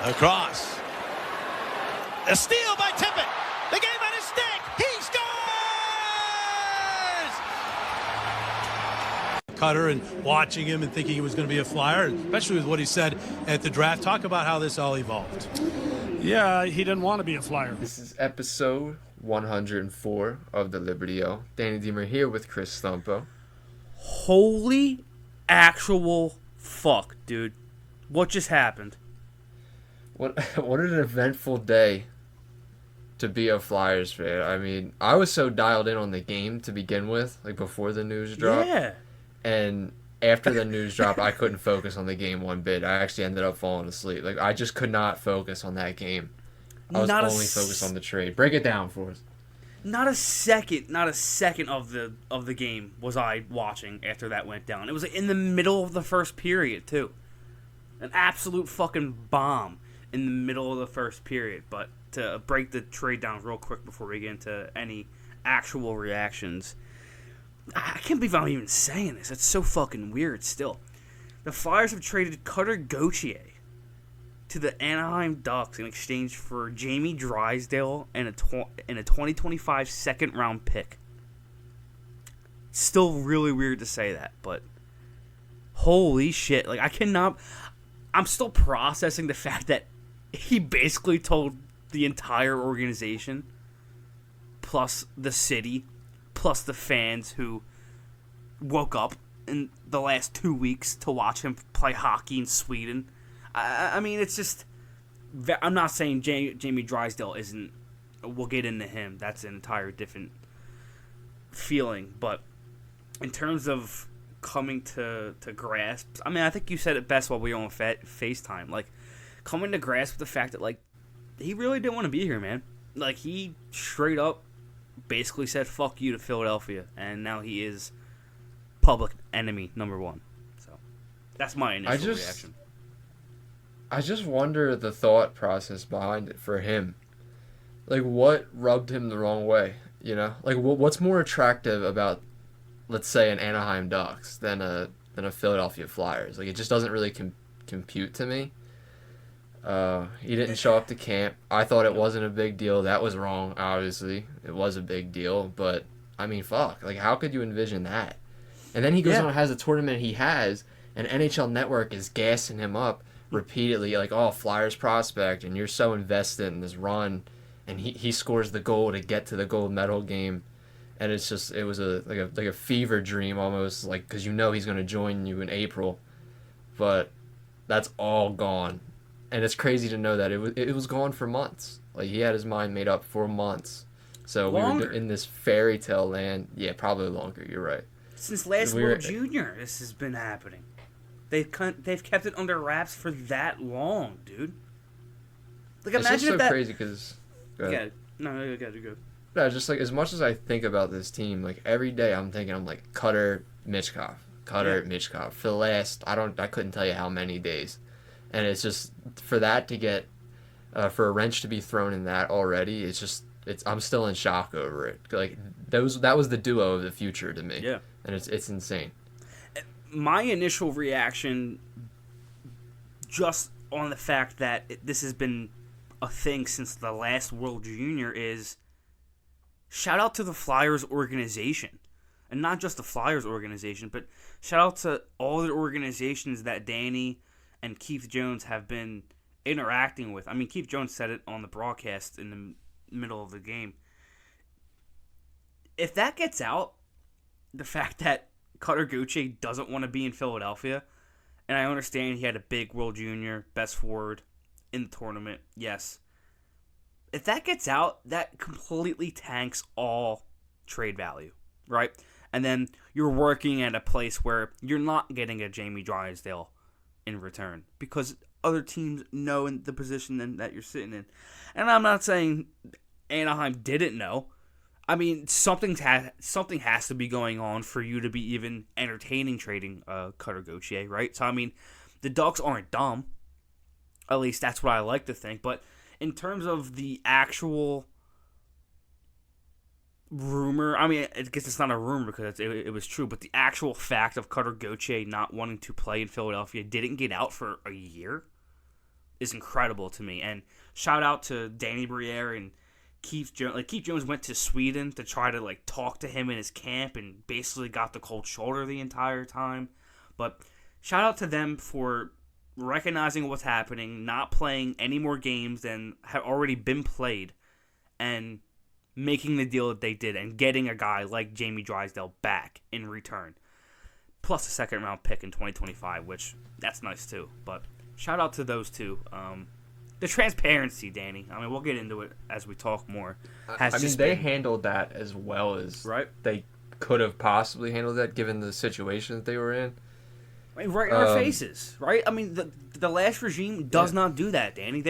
Across. A steal by Tippett. The game at his stick. He scores! Cutter and watching him and thinking he was going to be a Flyer, especially with what he said at the draft. Talk about how this all evolved. Yeah, he didn't want to be a Flyer. This is episode 104 of the Liberty-O. Danny Deemer here with Chris Stumpo. Holy actual fuck, dude. What just happened? What an eventful day to be a Flyers fan. I mean, I was so dialed in on the game to begin with, like before the news dropped. Yeah. And after the news dropped, I couldn't focus on the game one bit. I actually ended up falling asleep. Like, I just could not focus on that game. I was only focused on the trade. Break it down for us. Not a second of the game was I watching after that went down. It was in the middle of the first period, too. An absolute fucking bomb in the middle of the first period. But to break the trade down real quick before we get into any actual reactions, I can't believe I'm even saying this. It's so fucking weird still. The Flyers have traded Cutter Gauthier to the Anaheim Ducks in exchange for Jamie Drysdale and a 2025 second-round pick. Still really weird to say that, but holy shit. Like, I'm still processing the fact that he basically told the entire organization, plus the city, plus the fans who woke up in the last 2 weeks to watch him play hockey in Sweden. I mean, it's just... I'm not saying Jamie Drysdale isn't... We'll get into him. That's an entire different feeling. But in terms of coming to grasp... I mean, I think you said it best while we were on FaceTime. Like, coming to grasp with the fact that, like, he really didn't want to be here, man. Like, he straight up basically said, fuck you to Philadelphia. And now he is public enemy number one. So, that's my initial reaction. I just wonder the thought process behind it for him. Like, what rubbed him the wrong way, you know? Like, what's more attractive about, let's say, an Anaheim Ducks than a Philadelphia Flyers? Like, it just doesn't really compute to me. He didn't show up to camp. I thought it wasn't a big deal. That was wrong, obviously. It was a big deal, but, I mean, fuck. Like, how could you envision that? And then he goes on and has a tournament he has, and NHL Network is gassing him up repeatedly, like, oh, Flyers prospect, and you're so invested in this run, and he scores the goal to get to the gold medal game, and it's just, it was like a fever dream almost, like, because you know he's going to join you in April, but that's all gone, and it's crazy to know that it was gone for months. Like, he had his mind made up for months, so we were in this fairy tale land. Yeah, probably longer. You're right. Since last World Junior, this has been happening. They've kept it under wraps for that long, dude. Like, it's imagine just so if that... crazy because... Yeah, no, you gotta go. No, just like, as much as I think about this team, like, every day I'm like, Cutter, Michkov. For the last, I couldn't tell you how many days. And it's just, for that to get, for a wrench to be thrown in that already, I'm still in shock over it. Like, that was the duo of the future to me. Yeah. And it's insane. My initial reaction, just on the fact that this has been a thing since the last World Junior, is shout out to the Flyers organization. And not just the Flyers organization, but shout out to all the organizations that Danny and Keith Jones have been interacting with. I mean, Keith Jones said it on the broadcast in the middle of the game. If that gets out, the fact that Cutter Gauthier doesn't want to be in Philadelphia, and I understand he had a big World Junior, best forward in the tournament, yes. If that gets out, that completely tanks all trade value, right? And then you're working at a place where you're not getting a Jamie Drysdale in return because other teams know in the position that you're sitting in. And I'm not saying Anaheim didn't know. I mean, something has to be going on for you to be even entertaining trading Cutter Gauthier, right? So, I mean, the Ducks aren't dumb. At least that's what I like to think. But in terms of the actual rumor, I mean, I guess it's not a rumor because it was true, but the actual fact of Cutter Gauthier not wanting to play in Philadelphia didn't get out for a year. is incredible to me. And shout out to Danny Briere and Keith Jones. Like, Keith Jones went to Sweden to try to like talk to him in his camp and basically got the cold shoulder the entire time. But shout out to them for recognizing what's happening, not playing any more games than have already been played, and making the deal that they did and getting a guy like Jamie Drysdale back in return. Plus a second-round pick in 2025, which that's nice too. But shout out to those two. The transparency, Danny. I mean, we'll get into it as we talk more. They handled that as well as they could have possibly handled that given the situation that they were in. I mean, right in our faces, right? I mean, the last regime does not do that, Danny.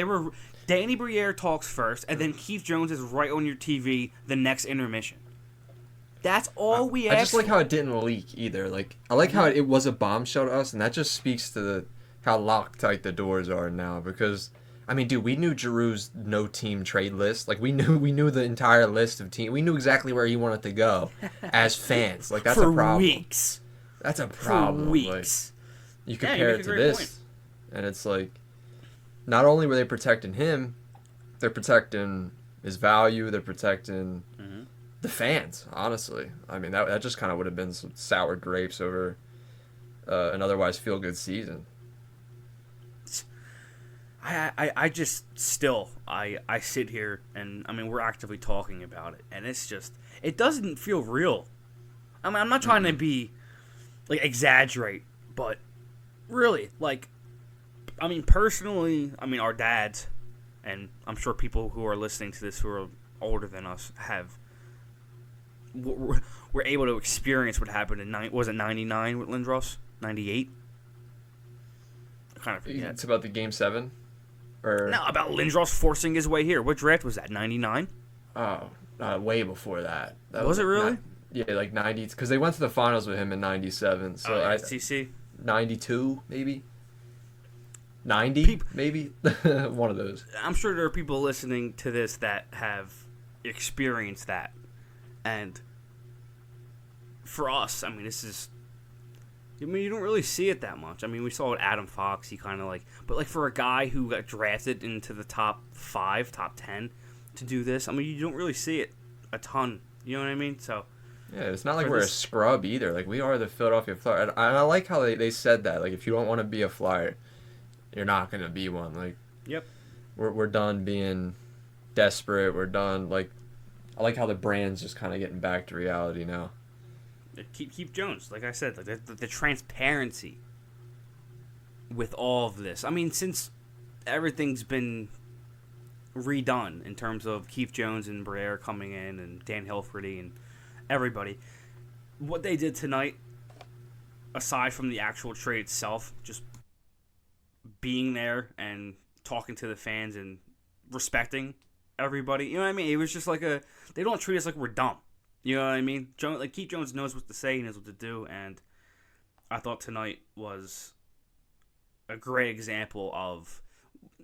Danny Briere talks first, and then Keith Jones is right on your TV the next intermission. That's all we ask. I just like how it didn't leak either. Like, I like how it was a bombshell to us, and that just speaks to how Loctite the doors are now. Because, I mean, dude, we knew Giroux's no team trade list. Like, we knew the entire list of teams. We knew exactly where he wanted to go as fans. Like, that's a problem. For weeks. That's a problem. For weeks. Like, you compare it to this, and it's like, not only were they protecting him, they're protecting his value, they're protecting the fans, honestly. I mean, that just kind of would have been some sour grapes over an otherwise feel-good season. I just still, I sit here, and, I mean, we're actively talking about it, and it's just, it doesn't feel real. I mean, I'm not trying to be, like, exaggerate, but really, like, I mean, personally, I mean, our dads, and I'm sure people who are listening to this who are older than us were able to experience what happened in 99 with Lindros? 98? I kind of forget. It's about the Game 7? Or No, about Lindros forcing his way here. What draft was that, 99? Oh, way before that. Was it really? Like 90, because they went to the finals with him in 97. So STC? 92, maybe? 90, maybe? One of those. I'm sure there are people listening to this that have experienced that. And for us, I mean, you don't really see it that much. I mean, we saw it Adam Fox, he kind of like, but like for a guy who got drafted into the top 5, top 10 to do this, I mean, you don't really see it a ton. You know what I mean? So yeah, it's not like we're a scrub either. Like, we are the Philadelphia Flyers. And I like how they said that. Like, if you don't want to be a Flyer, you're not going to be one. Like, yep. We're done being desperate. We're done. Like, I like how the brand's just kind of getting back to reality now. Keith Jones, like I said, like the transparency with all of this. I mean, since everything's been redone in terms of Keith Jones and Briere coming in and Dan Hilferty and everybody, what they did tonight, aside from the actual trade itself, just being there and talking to the fans and respecting everybody, you know what I mean? It was just like they don't treat us like we're dumb. You know what I mean? Keith Jones knows what to say, he knows what to do, and I thought tonight was a great example of,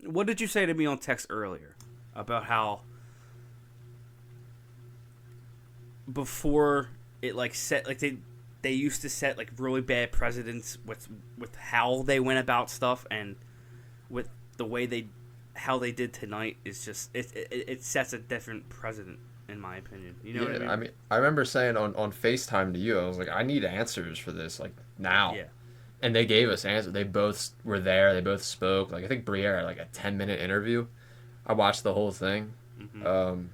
what did you say to me on text earlier about how before it like set, like they used to set like really bad precedents with how they went about stuff, and with the way how they did tonight is just it sets a different precedent, in my opinion. You know what I mean? I remember saying on FaceTime to you, I was like, I need answers for this, like, now. Yeah. And they gave us answers. They both were there. They both spoke. Like, I think Briere had like a 10-minute interview. I watched the whole thing. Mm-hmm.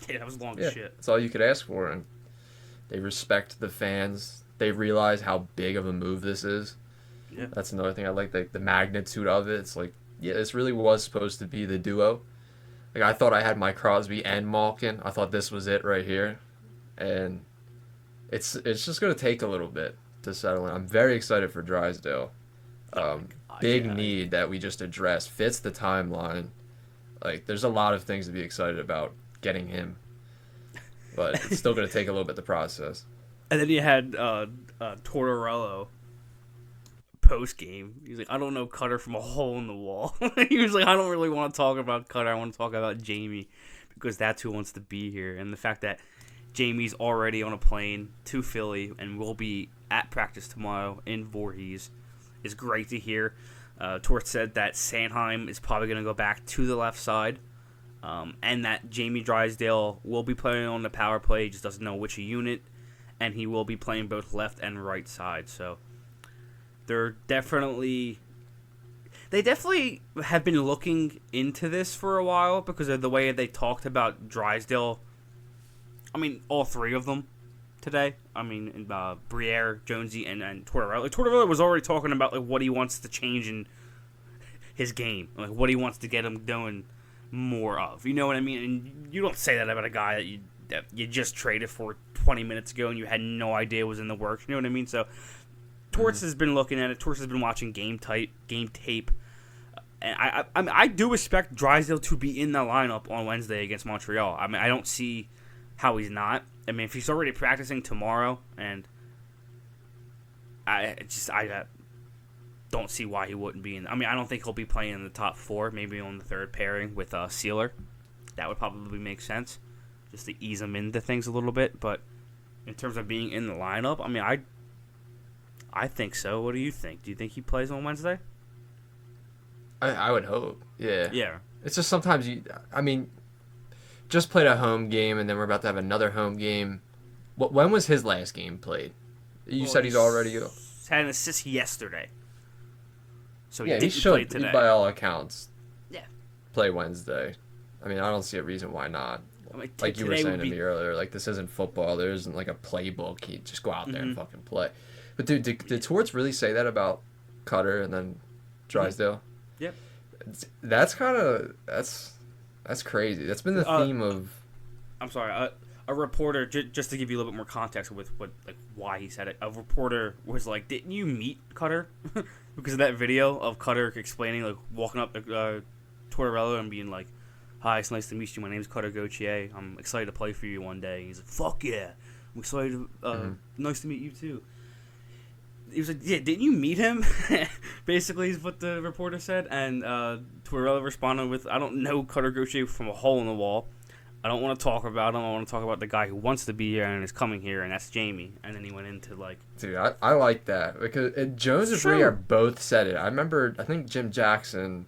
Yeah, that was long as shit. That's all you could ask for. And they respect the fans. They realize how big of a move this is. Yeah. That's another thing I like, the magnitude of it. It's like, yeah, this really was supposed to be the duo. Like, I thought I had my Crosby and Malkin. I thought this was it right here. And it's just going to take a little bit to settle in. I'm very excited for Drysdale. Big need that we just addressed. Fits the timeline. Like, there's a lot of things to be excited about getting him. But it's still going to take a little bit to process. And then you had Tortorella post game. He's like, I don't know Cutter from a hole in the wall. He was like, I don't really want to talk about Cutter. I want to talk about Jamie because that's who wants to be here. And the fact that Jamie's already on a plane to Philly and will be at practice tomorrow in Voorhees is great to hear. Torts said that Sanheim is probably going to go back to the left side, and that Jamie Drysdale will be playing on the power play. He just doesn't know which unit, and he will be playing both left and right side. So they definitely have been looking into this for a while because of the way they talked about Drysdale. I mean, all three of them today. I mean, Briere, Jonesy, and Tortorella. Like, Tortorella was already talking about like what he wants to change in his game, like what he wants to get him doing more of. You know what I mean? And you don't say that about a guy that you just traded for 20 minutes ago and you had no idea was in the works. You know what I mean? So Torts has been looking at it. Torts has been watching game tape. And I do expect Drysdale to be in the lineup on Wednesday against Montreal. I mean, I don't see how he's not. I mean, if he's already practicing tomorrow, and I don't see why he wouldn't be in. I mean, I don't think he'll be playing in the top four. Maybe on the third pairing with Sealer. That would probably make sense, just to ease him into things a little bit. But in terms of being in the lineup, I mean, I think so. What do you think? Do you think he plays on Wednesday? I would hope. Yeah. Yeah. It's just sometimes just played a home game, and then we're about to have another home game. When was his last game played? You said he's already had an assist yesterday. So he should, today. By all accounts, play Wednesday. I mean, I don't see a reason why not. I mean, like you were saying to me earlier, like this isn't football. There isn't like a playbook. You just go out there and fucking play. But dude, did Torts really say that about Cutter and then Drysdale? Yep. That's crazy. That's been the theme of. I'm sorry. A reporter, just to give you a little bit more context with why he said it. A reporter was like, "Didn't you meet Cutter?" Because of that video of Cutter explaining, like walking up to Tortorella and being like, "Hi, it's nice to meet you. My name's Cutter Gauthier. I'm excited to play for you one day." He's like, "Fuck yeah, I'm excited. Nice to meet you too." He was like, "Yeah, didn't you meet him?" Basically, is what the reporter said. And Tortorella responded with, "I don't know Cutter Gauthier from a hole in the wall. I don't want to talk about him. I want to talk about the guy who wants to be here and is coming here, and that's Jamie." And then he went into like... Dude, I like that. Because Jones and Briere both said it. I think Jim Jackson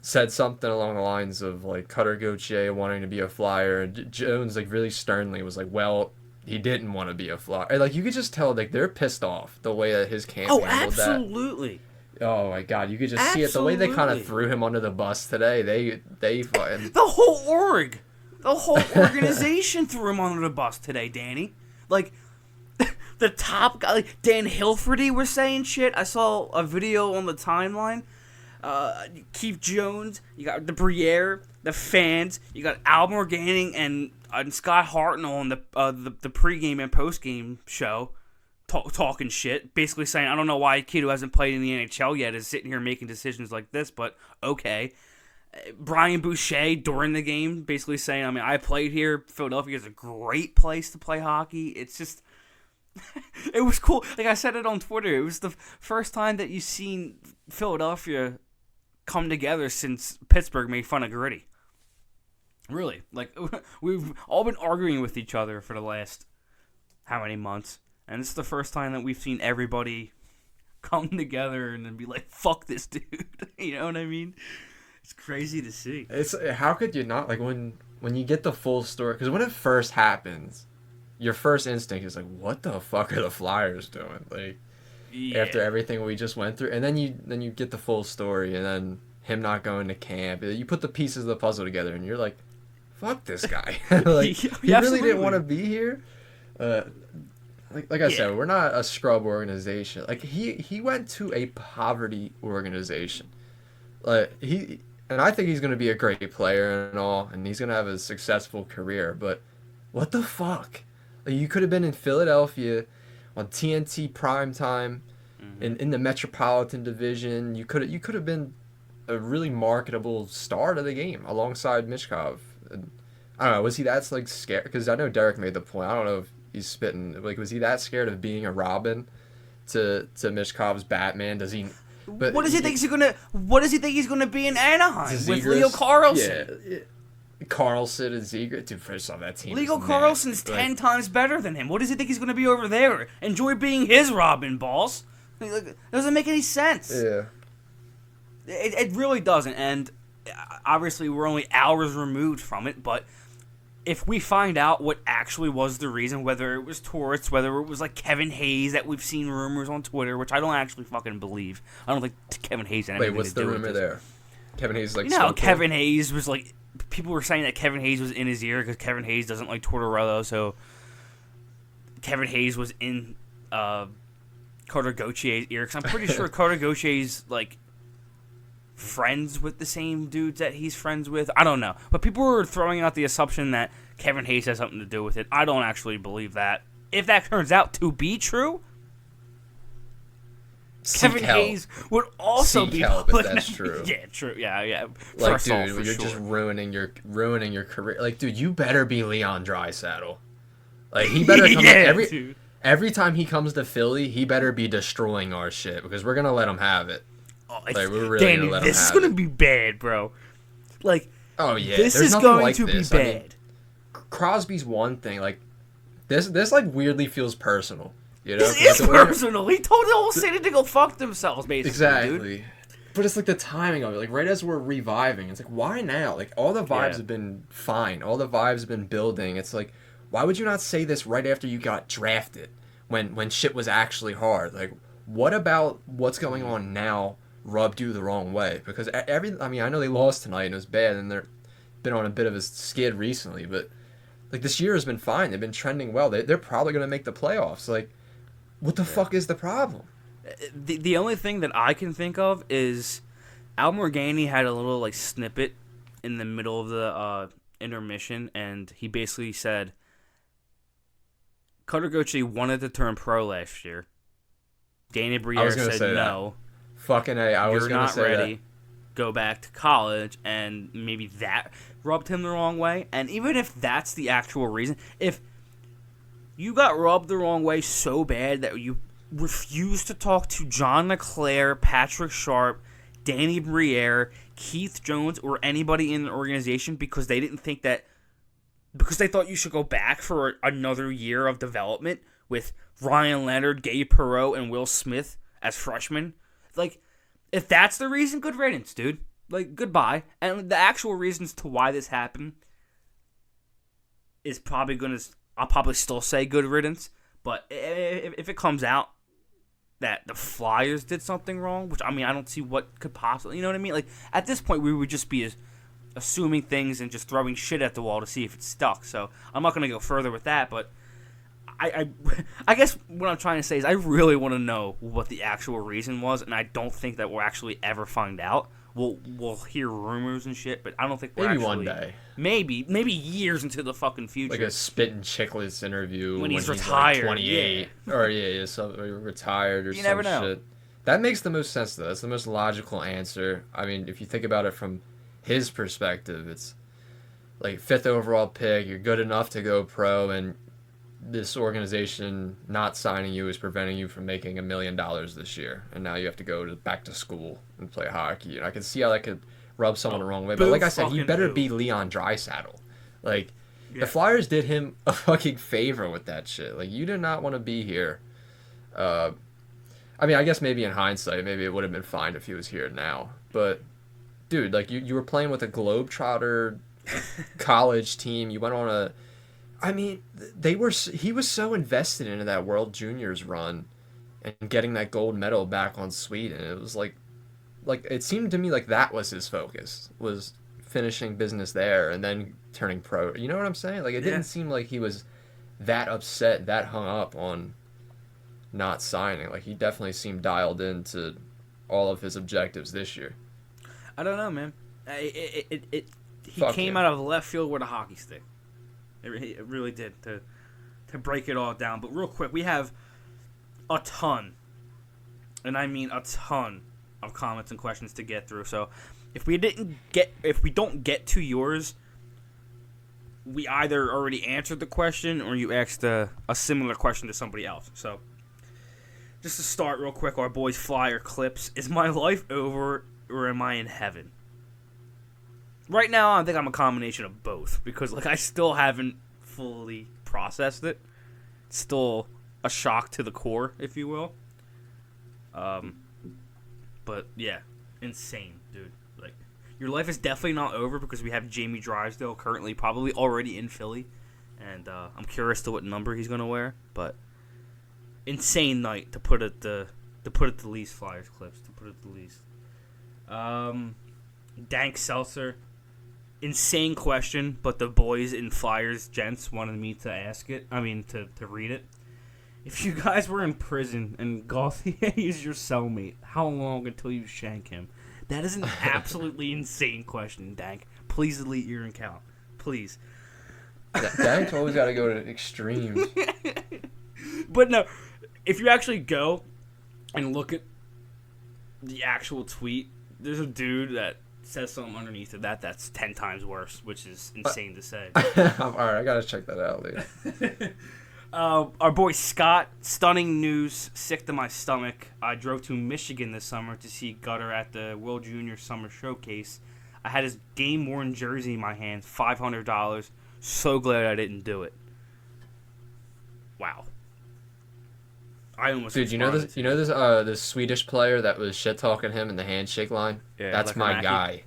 said something along the lines of, like, Cutter Gauthier wanting to be a Flyer. And Jones, like, really sternly was like, well... He didn't want to be a Flyer. Like, you could just tell, like, they're pissed off the way that his camp handled that. Oh, absolutely. Oh, my God. You could just see it. The way they kind of threw him under the bus today, they fucking... The whole organization threw him under the bus today, Danny. Like, the top guy, like, Dan Hilferty was saying shit. I saw a video on the timeline. Keith Jones, you got the Briere, the fans, you got Al Morganning and Scott Hartnell on the pregame and postgame show talking shit, basically saying, I don't know why a kid who hasn't played in the NHL yet is sitting here making decisions like this, but okay. Brian Boucher during the game basically saying, I mean, I played here. Philadelphia is a great place to play hockey. It's just... it was cool. Like I said it on Twitter, it was the first time that you've seen Philadelphia come together since Pittsburgh made fun of Gritty. Really. Like, we've all been arguing with each other for the last how many months, and it's the first time that we've seen everybody come together and then be like, fuck this dude. You know what I mean? It's crazy to see. It's how could you not, like, when you get the full story, because when it first happens, your first instinct is like, what the fuck are the Flyers doing? Like, after everything we just went through, and then you get the full story, and then him not going to camp. You put the pieces of the puzzle together, and you're like, fuck this guy. Like, he really didn't want to be here. Like I said, we're not a scrub organization. Like, he went to a poverty organization. Like, and I think he's going to be a great player and all, and he's going to have a successful career, but what the fuck? Like, you could have been in Philadelphia on TNT primetime, in the Metropolitan Division. You could have been a really marketable star to the game alongside Mishkov. I don't know, was he that, like, scared? Because I know Derek made the point. I don't know if he's spitting. Like, was he that scared of being a Robin to Mishkov's Batman? Does he... But what does he think he's gonna be in Anaheim with Leo Carlson? Yeah. Carlson and Zegras. Dude, first off, that team. Leo Carlson's 10 times better than him. What does he think he's gonna be over there? Enjoy being his Robin, boss. Like, doesn't make any sense. Yeah. It really doesn't, and obviously we're only hours removed from it, but if we find out what actually was the reason, whether it was Torts, whether it was like Kevin Hayes that we've seen rumors on Twitter, which I don't actually fucking believe. I don't think Kevin Hayes had anything Wait, what's to do the with rumor this. there? Kevin Hayes like. You know, Kevin Hayes was like. People were saying that Kevin Hayes was in his ear because Kevin Hayes doesn't like Tortorella, so Kevin Hayes was in Cutter Gauthier's ear. Because I'm pretty sure Cutter Gauthier's like friends with the same dudes that he's friends with. I don't know, but people were throwing out the assumption that Kevin Hayes has something to do with it. I don't actually believe that. If that turns out to be true, Kevin Hayes would also be help if that's true. Yeah, true. Yeah. Like, dude, you're just ruining your career. Like, dude, you better be Leon Drysdale. Like, he better come every time he comes to Philly, he better be destroying our shit because we're gonna let him have it. Oh, like, we're really Danny, gonna let him this is have gonna be bad, bro. Like, oh yeah, this there's is nothing going like to this. be I bad. mean, Crosby's one thing. Like, this like weirdly feels personal. You know, this is personal. He told the whole city to go fuck themselves, basically. Exactly. Dude. But it's like the timing of it. Like, right as we're reviving, it's like, why now? Like, all the vibes have been fine. All the vibes have been building. It's like, why would you not say this right after you got drafted when shit was actually hard? Like, what about what's going on now rubbed you the wrong way? Because I know they lost tonight and it was bad and they're been on a bit of a skid recently, but like this year has been fine. They've been trending well. They're probably going to make the playoffs. Like, what the fuck is the problem? The only thing that I can think of is Al Morganti had a little like snippet in the middle of the intermission, and he basically said Cutter Gauthier wanted to turn pro last year. Danny Briere said no. Fucking A, I was going to say that. You're not ready. Go back to college, and maybe that rubbed him the wrong way. And even if that's the actual reason, if you got rubbed the wrong way so bad that you refused to talk to John LeClaire, Patrick Sharp, Danny Briere, Keith Jones, or anybody in the organization because they didn't think that, because they thought you should go back for another year of development with Ryan Leonard, Gabe Perreault, and Will Smith as freshmen. Like, if that's the reason, good riddance, dude. Like, goodbye. And the actual reasons to why this happened is probably going to, I'll probably still say good riddance. But if it comes out that the Flyers did something wrong, which, I mean, I don't see what could possibly, you know what I mean? Like, at this point, we would just be assuming things and just throwing shit at the wall to see if it stuck. So I'm not going to go further with that, but I guess what I'm trying to say is I really want to know what the actual reason was, and I don't think that we'll actually ever find out. We'll hear rumors and shit, but I don't think we're maybe actually... one day. Maybe years into the fucking future. Like a Spittin' Chicklets interview when he's retired. Like 28. Yeah. Or so retired or you some never know. Shit. That makes the most sense, though. That's the most logical answer. I mean, if you think about it from his perspective, it's like 5th overall pick, you're good enough to go pro, and this organization not signing you is preventing you from making $1 million this year, and now you have to go back to school and play hockey. And I can see how that could rub someone the wrong way. But like I said, he better be Leon Drysdale. Like, the Flyers did him a fucking favor with that shit. Like, you do not want to be here. I mean, I guess maybe in hindsight, maybe it would have been fine if he was here now. But, dude, like, you were playing with a Globetrotter college team. You went on a... I mean, he was so invested into that World Juniors run and getting that gold medal back on Sweden. It was like it seemed to me like that was his focus, was finishing business there and then turning pro. You know what I'm saying? Like, it didn't seem like he was that upset, that hung up on not signing. Like, he definitely seemed dialed into all of his objectives this year. I don't know, man. He came out of left field with a hockey stick. It really did, to break it all down. But real quick, we have a ton, and I mean a ton, of comments and questions to get through. So if we don't get to yours, we either already answered the question or you asked a similar question to somebody else. So just to start real quick, our boys Flyer Clips. Is my life over or am I in heaven? Right now, I think I'm a combination of both because, like, I still haven't fully processed it. It's still a shock to the core, if you will. But yeah, insane, dude. Like, your life is definitely not over because we have Jamie Drysdale currently probably already in Philly, and I'm curious to what number he's gonna wear. But insane night to put it the least. Flyers clips to put it the least. Dank Seltzer, insane question, but the boys in Flyers gents wanted me to ask it. I mean to read it. If you guys were in prison and Gauthier is your cellmate, how long until you shank him? That is an absolutely insane question, Dank. Please delete your account. Please. Dank's always got to go to extremes. But no, if you actually go and look at the actual tweet, there's a dude that says something underneath of that's 10 times worse, which is insane to say. All right, I got to check that out later. Our boy Scott, stunning news, sick to my stomach. I drove to Michigan this summer to see Cutter at the World Junior Summer Showcase. I had his game-worn jersey in my hand, $500. So glad I didn't do it. Wow. I almost. Dude, you know this? You know this Swedish player that was shit talking him in the handshake line? Yeah, that's like my guy.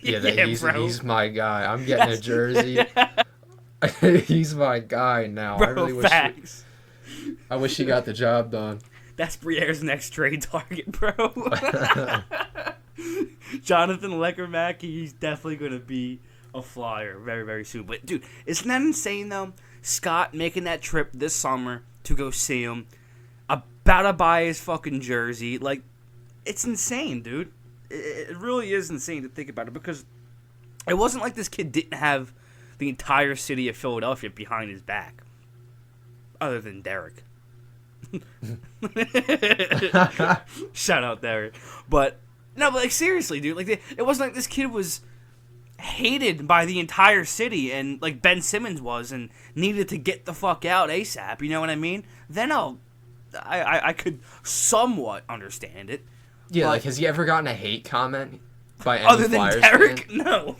Yeah, bro. he's my guy. I'm getting a jersey. He's my guy now. Bro, I really facts. I wish he got the job done. That's Briere's next trade target, bro. Jonathan Leckermack, he's definitely going to be a Flyer very, very soon. But, dude, isn't that insane, though? Scott making that trip this summer to go see him, about to buy his fucking jersey. Like, it's insane, dude. It really is insane to think about it because it wasn't like this kid didn't have the entire city of Philadelphia behind his back, other than Derek. Shout out Derek. But like seriously, dude, like it wasn't like this kid was hated by the entire city and like Ben Simmons was and needed to get the fuck out ASAP. You know what I mean? Then I could somewhat understand it. Yeah, but, like has he ever gotten a hate comment by any other than Flyers Derek? fan? No.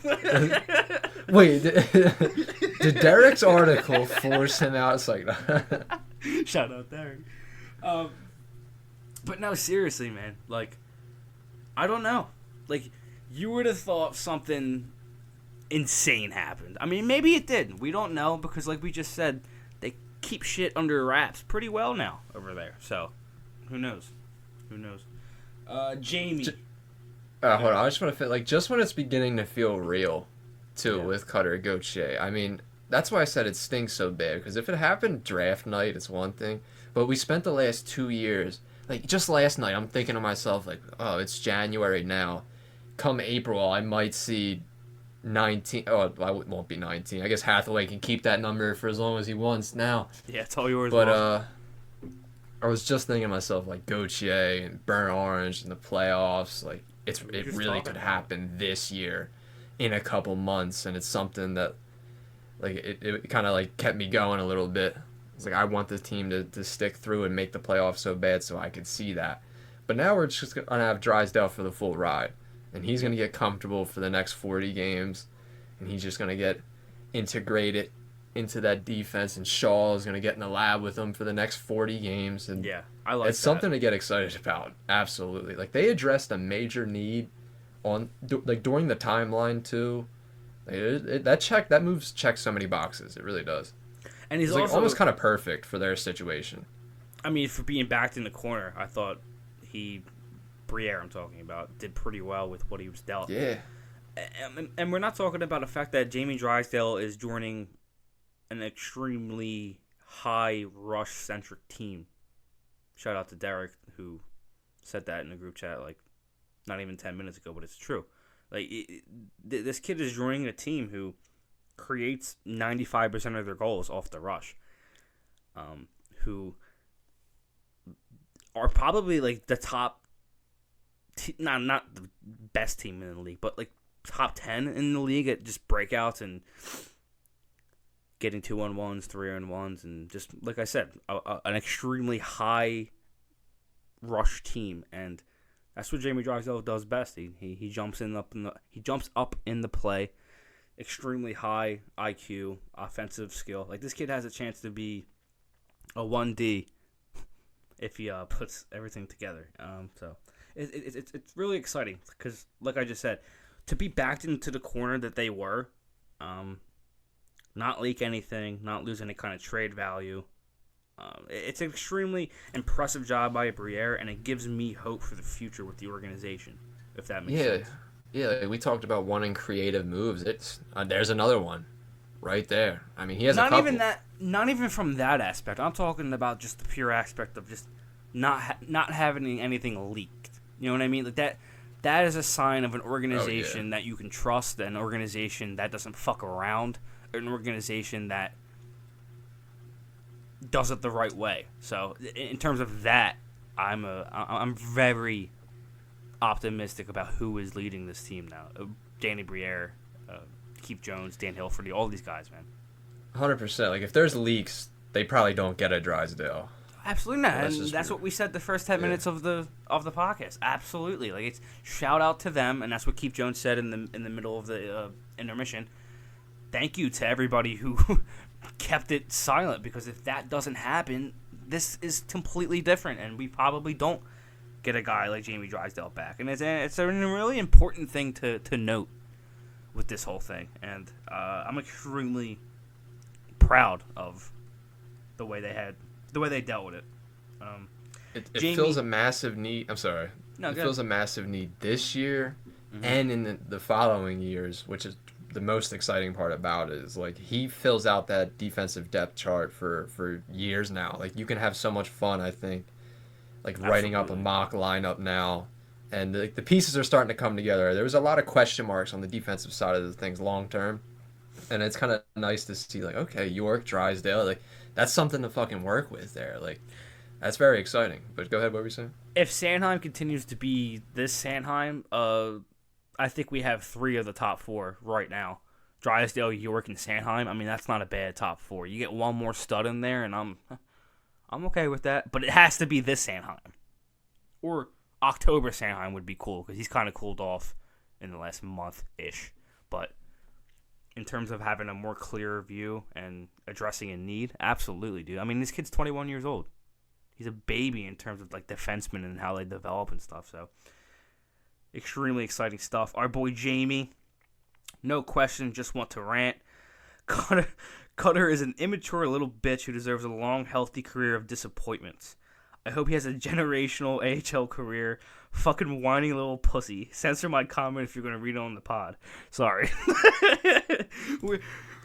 Wait, did Derek's article force him out? It's like, shout out Derek. But no, seriously, man. Like, I don't know. Like, you would have thought something insane happened. I mean, maybe it did. We don't know because, like we just said, they keep shit under wraps pretty well now over there. So, who knows? Who knows? Jamie. hold on. I just want to fit just when it's beginning to feel real, too, Yeah. with Cutter Gauthier. I mean, that's why I said it stinks so bad because if it happened draft night, it's one thing, but we spent the last 2 years. Like, just last night, I'm thinking to myself, like, oh, it's January now. Come April, I might see 19. Oh, it won't be 19. I guess Hathaway can keep that number for as long as he wants now. Yeah, it's all yours. But, I was just thinking to myself, like, Gauthier and Burnt Orange in the playoffs. Like, it really could happen this year in a couple months. And it's something that, like, it kind of, like, kept me going a little bit. It's like, I want the team to stick through and make the playoffs so bad so I could see that. But now we're just going to have Drysdale for the full ride. And he's going to get comfortable for the next 40 games. And he's just going to get integrated into that defense. And Shaw is going to get in the lab with him for the next 40 games. And yeah, I like it's something to get excited about. Absolutely. Like, they addressed a major need during the timeline, too. Like, that moves checks so many boxes. It really does. And he's It's also almost kind of perfect for their situation. I mean, for being backed in the corner, I thought Briere, I'm talking about, did pretty well with what he was dealt. Yeah. And we're not talking about the fact that Jamie Drysdale is joining an extremely high rush-centric team. Shout out to Derek, who said that in the group chat, like, not even 10 minutes ago, but it's true. Like, this kid is joining a team who creates 95% of their goals off the rush, who are probably, like, the top, not the best team in the league, but, like, top 10 in the league at just breakouts and getting 2-on-1s, 3-on-1s, and just, like I said, an extremely high rush team, and that's what Jamie Drysdale does best. He jumps up in the play, extremely high IQ, offensive skill. Like, this kid has a chance to be a 1D if he puts everything together. So It's really exciting because, like I just said, to be backed into the corner that they were, not leak anything, not lose any kind of trade value. It's an extremely impressive job by Briere, and it gives me hope for the future with the organization, if that makes sense. Yeah, we talked about wanting creative moves. It's there's another one right there. I mean, he has a couple. Not even from that aspect. I'm talking about just the pure aspect of just not having anything leaked. You know what I mean? Like that is a sign of an organization that you can trust, an organization that doesn't fuck around, an organization that does it the right way. So in terms of that, I'm very optimistic about who is leading this team now. Danny Briere, Keith Jones, Dan Hilferty, all these guys, man. 100%. Like, if there's leaks, they probably don't get a Drysdale. Absolutely not, and that's what we said the first 10 minutes of the podcast. Absolutely, like, it's shout out to them, and that's what Keith Jones said in the middle of the intermission. Thank you to everybody who kept it silent, because if that doesn't happen, this is completely different, and we probably don't get a guy like Jamie Drysdale back, and it's a really important thing to note with this whole thing, and I'm extremely proud of the way they dealt with it. It fills a massive need. I'm sorry. No, it fills a massive need this year and in the following years, which is the most exciting part about it. Is like he fills out that defensive depth chart for years now. Like you can have so much fun, I think, like writing up a mock lineup now. And the pieces are starting to come together. There was a lot of question marks on the defensive side of the things long term. And it's kind of nice to see, like, okay, York, Drysdale, like, that's something to fucking work with there. Like, that's very exciting. But go ahead, what were you saying? If Sanheim continues to be this Sanheim, I think we have 3 of the top 4 right now. Drysdale, York, and Sanheim. I mean, that's not a bad top 4. You get one more stud in there, and I'm okay with that. But it has to be this Sanheim. Or October Sanheim would be cool, because he's kind of cooled off in the last month-ish. But in terms of having a more clear view and addressing a need, absolutely, dude. I mean, this kid's 21 years old. He's a baby in terms of, like, defensemen and how they develop and stuff. So, extremely exciting stuff. Our boy Jamie, no question, just want to rant. Cutter is an immature little bitch who deserves a long, healthy career of disappointments. I hope he has a generational AHL career. Fucking whiny little pussy. Censor my comment if you're going to read it on the pod. Sorry. You're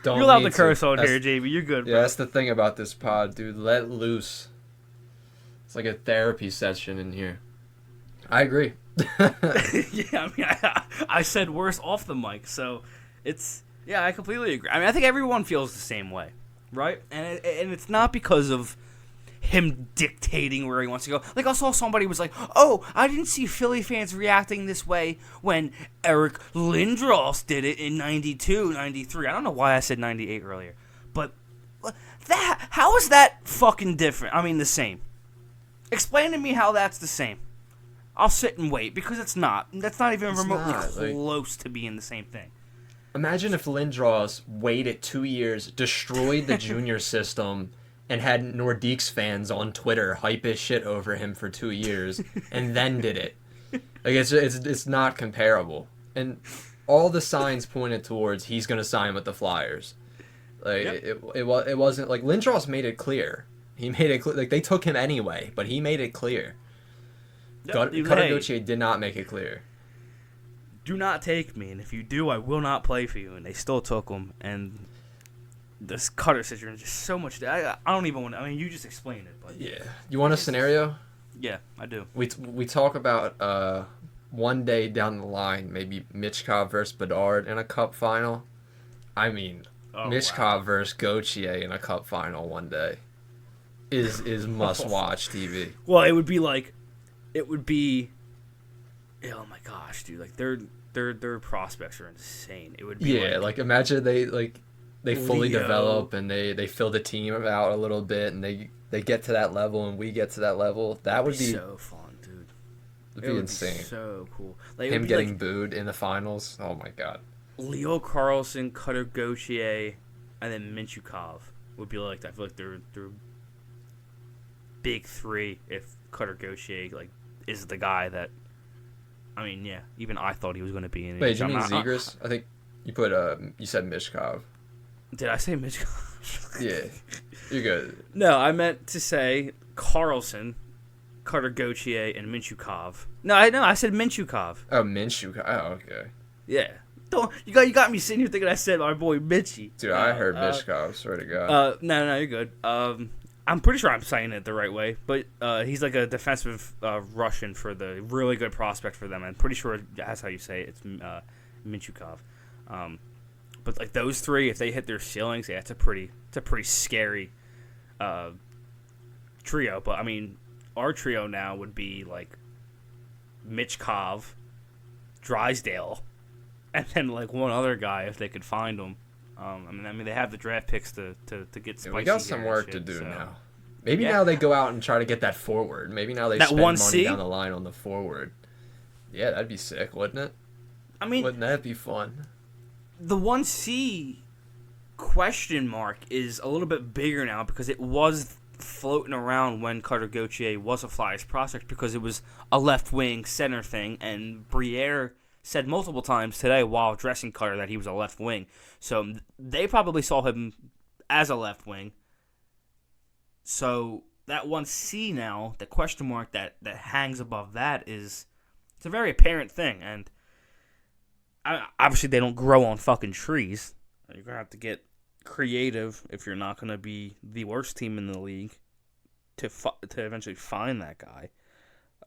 allowed to curse on here, Jamie. You're good, bro. Yeah, that's the thing about this pod, dude. Let loose. It's like a therapy session in here. I agree. Yeah, I mean, I said worse off the mic, so it's... Yeah, I completely agree. I mean, I think everyone feels the same way, right? And it's not because of him dictating where he wants to go. Like, I saw somebody was like, oh, I didn't see Philly fans reacting this way when Eric Lindros did it in 92, 93. I don't know why I said 98 earlier. But how is that fucking different? I mean, the same. Explain to me how that's the same. I'll sit and wait, because it's not. That's not even remotely close to being the same thing. Imagine if Lindros waited 2 years, destroyed the junior system, and had Nordiques fans on Twitter hype his shit over him for 2 years, and then did it. Like, it's not comparable. And all the signs pointed towards he's going to sign with the Flyers. Like, yep. it wasn't, like, Lindros made it clear. He made it clear. Like, they took him anyway, but he made it clear. Cutter Gauthier did not make it clear. Do not take me, and if you do, I will not play for you. And they still took him, and this Cutter situation is just so much. I don't even want to. I mean, you just explained it. But yeah. You want a scenario? Yeah, I do. We talk about one day down the line, maybe Michkov versus Bedard in a cup final. I mean, Michkov versus Gauthier in a cup final one day is must-watch TV. Well, it would be, oh my gosh, dude! Like their prospects are insane. It would be like imagine they fully develop and they fill the team out a little bit and they get to that level and we get to that level. That would be so fun, dude. It'd be insane. Be so cool. Like, him getting booed in the finals. Oh my god. Leo Carlson, Cutter Gauthier, and then Minchukov would be like that. I feel like they're big 3 if Cutter Gauthier is the guy that I mean, yeah, even I thought he was going to be in it. Wait, did you mean Zegras? I think you put you said Mishkov. Did I say Mitch? Yeah, you're good. No, I meant to say Carlson, Cutter Gauthier, and Minchukov. No, I said Minchukov. Oh, Minchukov. Oh, okay. Yeah. Don't you got me sitting here thinking I said my boy Mitchie. Dude, I heard Mishkov. Swear to God. No, you're good. I'm pretty sure I'm saying it the right way, but he's like a defensive Russian for the really good prospect for them. I'm pretty sure that's how you say it. It's Minchukov. But like those three, if they hit their ceilings, yeah, it's a pretty scary trio. But I mean, our trio now would be like Michkov, Drysdale, and then like one other guy if they could find him. I mean, they have the draft picks to get spicy. We got some work to do now. Maybe Yeah. now they go out and try to get that forward. Maybe now they That spend 1C? money down the line on the forward. Yeah, that'd be sick, wouldn't it? I mean, Wouldn't that be fun? the 1C question mark is a little bit bigger now because it was floating around when Cutter Gauthier was a Flyers prospect because it was a left wing center thing, and Briere said multiple times today while addressing Cutter that he was a left wing. So they probably saw him as a left wing. So that 1C now, the question mark that hangs above that is it's a very apparent thing, and obviously they don't grow on fucking trees. You're going to have to get creative if you're not going to be the worst team in the league to eventually find that guy.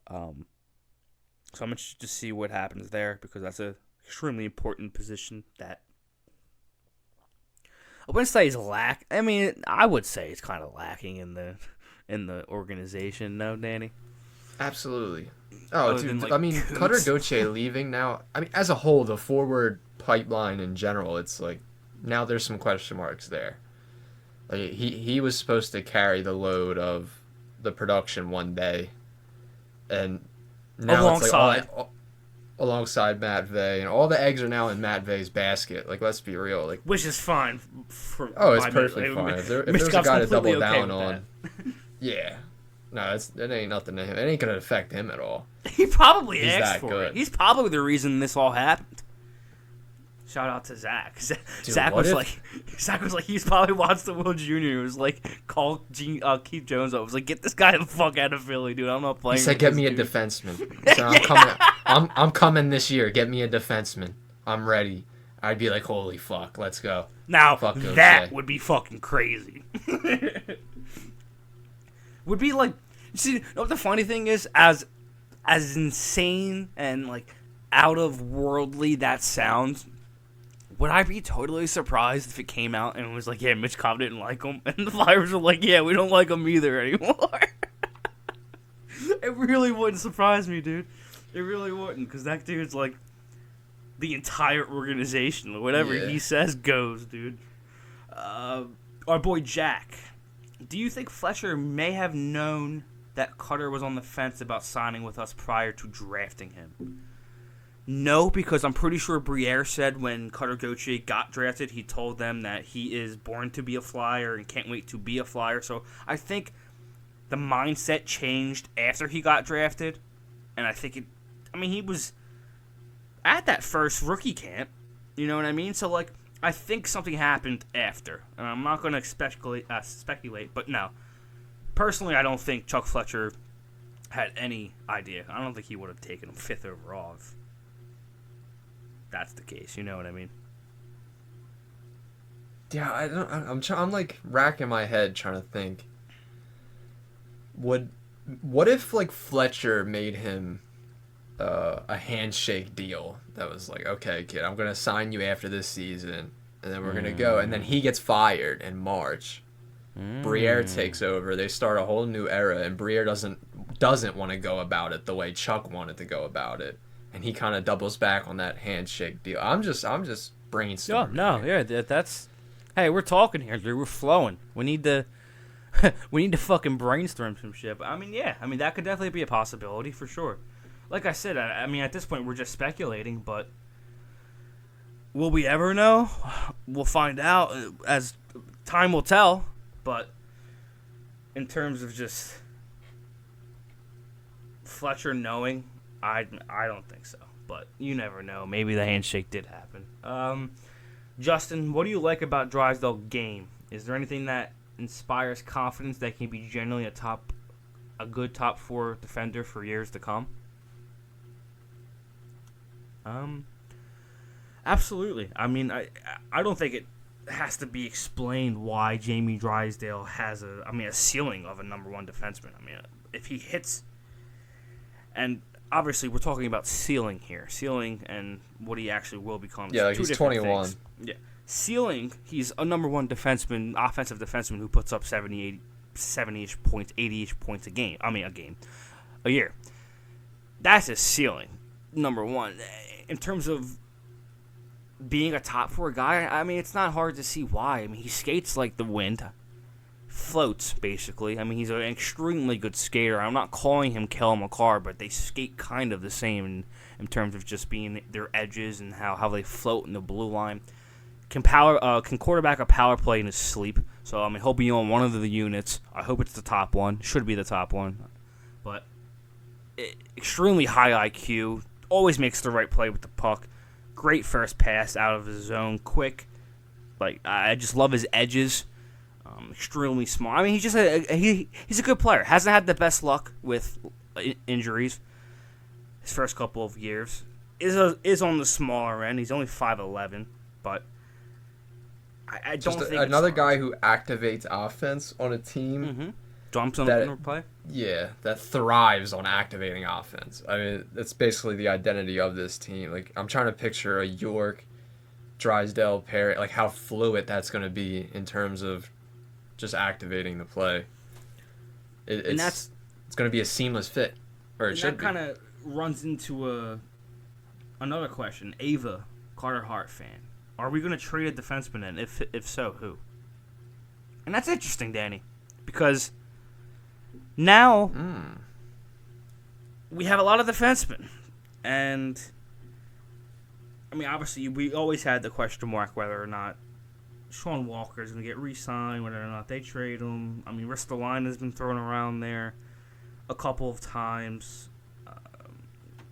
So I'm interested to see what happens there because that's a extremely important position that I wouldn't say is lack. I mean, I would say it's kind of lacking in the organization. No, Danny. Absolutely. Oh, Other dude. than, like, I mean, Coots. Cutter Gauthier leaving now. I mean, as a whole, the forward pipeline in general, it's like now there's some question marks there. Like he was supposed to carry the load of the production one day, and now it's like alongside Matt Vey, and all the eggs are now in Matt Vey's basket. Like, let's be real. Like, Which is fine. it's perfectly fine. If there's a Mishkov's guy to double completely okay down with on, yeah. No, it ain't nothing to him. It ain't gonna affect him at all. He probably He's asked that for good. it. He's probably the reason this all happened. Shout out to Zach. Zach what was if- like, he probably watched the World Junior. He was like, call Keith Jones up. He was like, get this guy the fuck out of Philly, dude. I'm not playing. He said, with "Get this me a dude." defenseman." So I'm coming. I'm coming this year. Get me a defenseman. I'm ready. I'd be like, "Holy fuck, let's go." Now Fuck that Gauthier. would be fucking crazy. Would be like, see, you know what the funny thing is? As insane and like out of worldly that sounds, would I be totally surprised if it came out and it was like, yeah, Mitch Cobb didn't like him, and the Flyers were like, yeah, we don't like him either anymore. It really wouldn't surprise me, dude. It really wouldn't, because that dude's like the entire organization. Whatever Yeah. he says goes, dude. Our boy Jack. Do you think Fletcher may have known that Cutter was on the fence about signing with us prior to drafting him? No, because I'm pretty sure Briere said when Cutter Gauthier got drafted, he told them that he is born to be a Flyer and can't wait to be a Flyer. So I think the mindset changed after he got drafted. And I think he was at that first rookie camp. You know what I mean? So, like, I think something happened after. And I'm not going to speculate, but no. Personally, I don't think Chuck Fletcher had any idea. I don't think he would have taken him 5th overall if that's the case. You know what I mean? Yeah, I don't. I'm like racking my head trying to think. What if like Fletcher made him a handshake deal that was like, okay, kid, I'm gonna sign you after this season, and then we're gonna go, and then he gets fired in March. Briere takes over. They start a whole new era, and Briere doesn't want to go about it the way Chuck wanted to go about it, and he kind of doubles back on that handshake deal. I'm just brainstorming. No, yeah, that's. Hey, we're talking here, dude. We're flowing. We need to fucking brainstorm some shit. But, that could definitely be a possibility for sure. Like I said, I mean, at this point, we're just speculating, but will we ever know? We'll find out as time will tell. But in terms of just Fletcher knowing, I don't think so. but you never know. Maybe the handshake did happen. Justin, what do you like about Drysdale's game? Is there anything that inspires confidence that can be generally a good top 4 defender for years to come? Absolutely. I mean, I don't think it has to be explained why Jamie Drysdale has a ceiling of a number 1 defenseman. I mean, if he hits, and obviously we're talking about ceiling here, ceiling and what he actually will become. Yeah, like he's 21. Things. Yeah, ceiling, he's a number 1 defenseman, offensive defenseman who puts up 70-ish points, 80-ish points a year. That's his ceiling, number 1. In terms of being a top 4 guy, I mean, it's not hard to see why. I mean, he skates like the wind, floats, basically. I mean, he's an extremely good skater. I'm not calling him Kel McCarr, but they skate kind of the same in terms of just being their edges and how they float in the blue line. Can quarterback a power play in his sleep. So, I mean, he'll be on one of the units. I hope it's the top one. Should be the top one. But extremely high IQ. Always makes the right play with the puck. Great first pass out of his zone. Quick. Like, I just love his edges. Extremely small. I mean, he's just he's a good player. Hasn't had the best luck with injuries his first couple of years. Is on the smaller end. He's only 5'11", but I don't just think another guy who activates offense on a team. Mm-hmm. Jumps on a play. Yeah, that thrives on activating offense. I mean, that's basically the identity of this team. Like, I'm trying to picture a York Drysdale pair, like how fluid that's going to be in terms of just activating the play. It's going to be a seamless fit, or it should be. That kind of runs into another question. Ava, Carter Hart fan. Are we going to trade a defenseman, and if so, who? And that's interesting, Danny, because now we have a lot of defensemen, and I mean, obviously, we always had the question mark whether or not Sean Walker is going to get re-signed, whether or not they trade him. I mean, Ristolainen has been thrown around there a couple of times.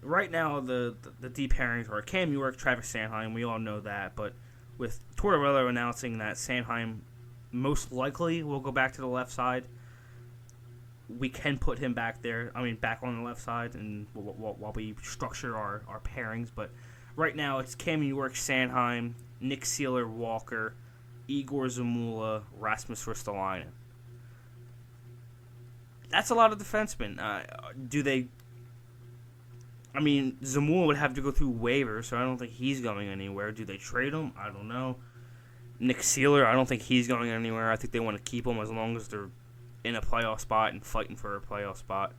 Right now, the deep pairings are Cam York, Travis Sanheim. We all know that. But with Tortorella announcing that Sanheim most likely will go back to the left side, we can put him back there. I mean, back on the left side, and while we structure our pairings. But right now, it's Cam York, Sanheim, Nick Seeler, Walker, Igor Zamula, Rasmus Ristolainen. That's a lot of defensemen. Do they... I mean, Zamula would have to go through waivers, so I don't think he's going anywhere. Do they trade him? I don't know. Nick Seeler, I don't think he's going anywhere. I think they want to keep him as long as they're in a playoff spot and fighting for a playoff spot.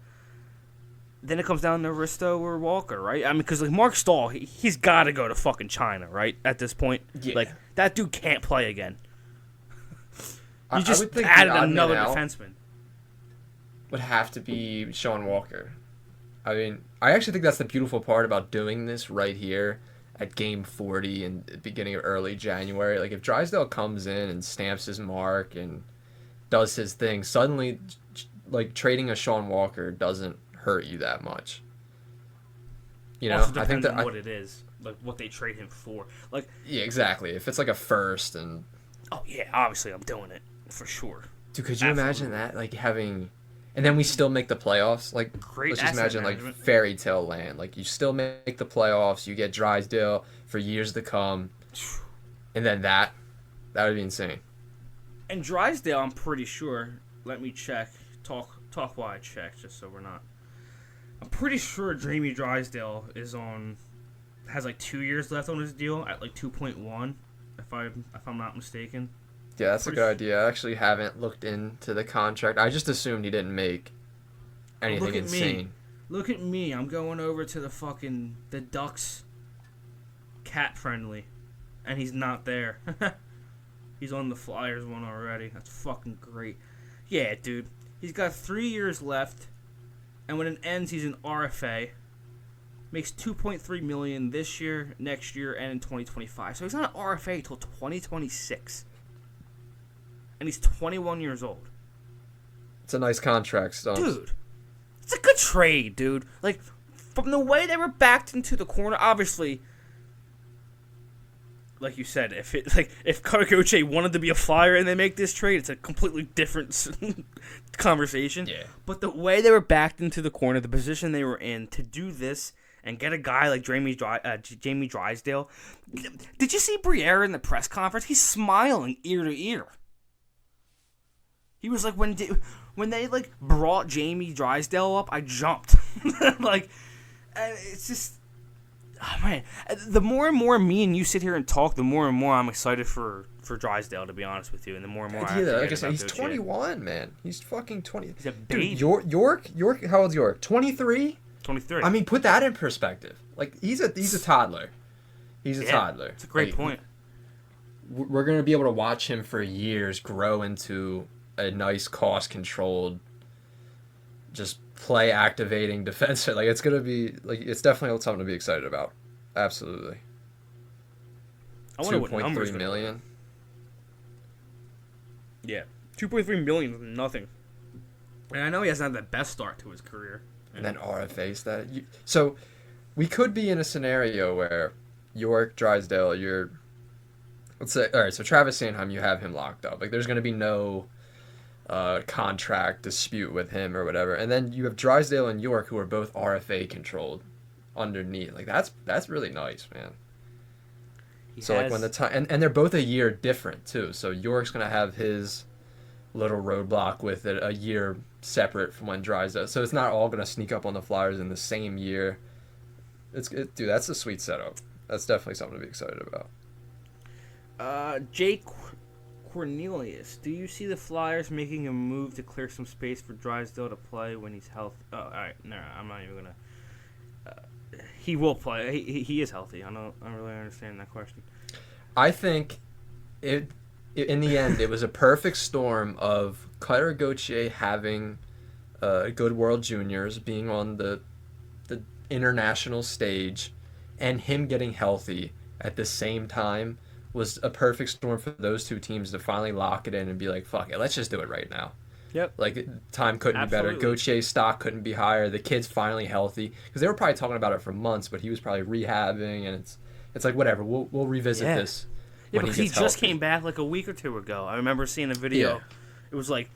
Then it comes down to Risto or Walker, right? I mean, because like Mark Stahl, he's got to go to fucking China, right? At this point, yeah. Like that dude can't play again. You I just would think added the odd another man out defenseman. would have to be Sean Walker. I mean, I actually think that's the beautiful part about doing this right here at Game 40 and the beginning of early January. Like, if Drysdale comes in and stamps his mark and does his thing, suddenly, like, trading a Sean Walker doesn't hurt you that much. You know, Also I think that on what it is, like what they trade him for. Like, yeah, exactly. If it's like a first and oh yeah, obviously I'm doing it for sure. dude, could you imagine that? Like having, and then we still make the playoffs. Like, Great let's just asset imagine management. like fairy tale land. Like, you still make the playoffs. You get Drysdale for years to come, and then that would be insane. And Drysdale, I'm pretty sure. Let me check. Talk while I check, just so we're not. I'm pretty sure Jamie Drysdale has like 2 years left on his deal at like 2.1, if I'm not mistaken. Yeah, that's a good idea. I actually haven't looked into the contract. I just assumed he didn't make anything insane. Look at me. I'm going over to the Ducks cat friendly, and he's not there. He's on the Flyers one already. That's fucking great. Yeah, dude. He's got 3 years left, and when it ends, he's an RFA. Makes $2.3 million this year, next year, and in 2025. So he's not an RFA until 2026, and he's 21 years old. It's a nice contract, Stumps. Dude, it's a good trade, dude. Like, from the way they were backed into the corner, obviously, like you said, if Cutter Gauthier wanted to be a Flyer and they make this trade, it's a completely different conversation. Yeah. But the way they were backed into the corner, the position they were in, to do this and get a guy like Jamie Drysdale. Did you see Briere in the press conference? He's smiling ear to ear. He was like, when they like brought Jamie Drysdale up, I jumped. Like, it's just. Oh, man, the more and more me and you sit here and talk, the more and more I'm excited for Drysdale, to be honest with you, and the more and more like I said, he's 21, man. He's fucking 20. He's a baby. Dude, York, how old's York? 23? 23. I mean, put that in perspective. Like, he's a toddler. He's a toddler. It's a great point. We're going to be able to watch him for years grow into a nice, cost-controlled, just play activating defense. Like, it's gonna be like, it's definitely something to be excited about. Absolutely. I wonder what numbers 2.3 million. Yeah, 2.3 million is nothing. And I know he hasn't had the best start to his career. And then RFA's that. So we could be in a scenario where York, Drysdale, let's say, all right. So Travis Sanheim, you have him locked up. Like, there's gonna be no contract dispute with him or whatever, and then you have Drysdale and York, who are both RFA controlled underneath. Like, that's really nice, man. Like, when the time, and they're both a year different too. So York's gonna have his little roadblock with it a year separate from when Drysdale. So it's not all gonna sneak up on the Flyers in the same year. Dude, that's a sweet setup. That's definitely something to be excited about. Jake Cornelius, do you see the Flyers making a move to clear some space for Drysdale to play when he's healthy? Oh, all right. No, I'm not even gonna. He will play. He is healthy. I don't really understand that question. I think in the end, it was a perfect storm of Cutter Gauthier having good World Juniors, being on the international stage, and him getting healthy at the same time. Was a perfect storm for those two teams to finally lock it in and be like, fuck it, let's just do it right now. Yep. Like, time couldn't be better. Gauthier's stock couldn't be higher. The kid's finally healthy. Because they were probably talking about it for months, but he was probably rehabbing, and it's like, whatever, we'll revisit this Yeah, when because he he gets just healthy. came back like a week or two ago. I remember seeing a video. Yeah. It was like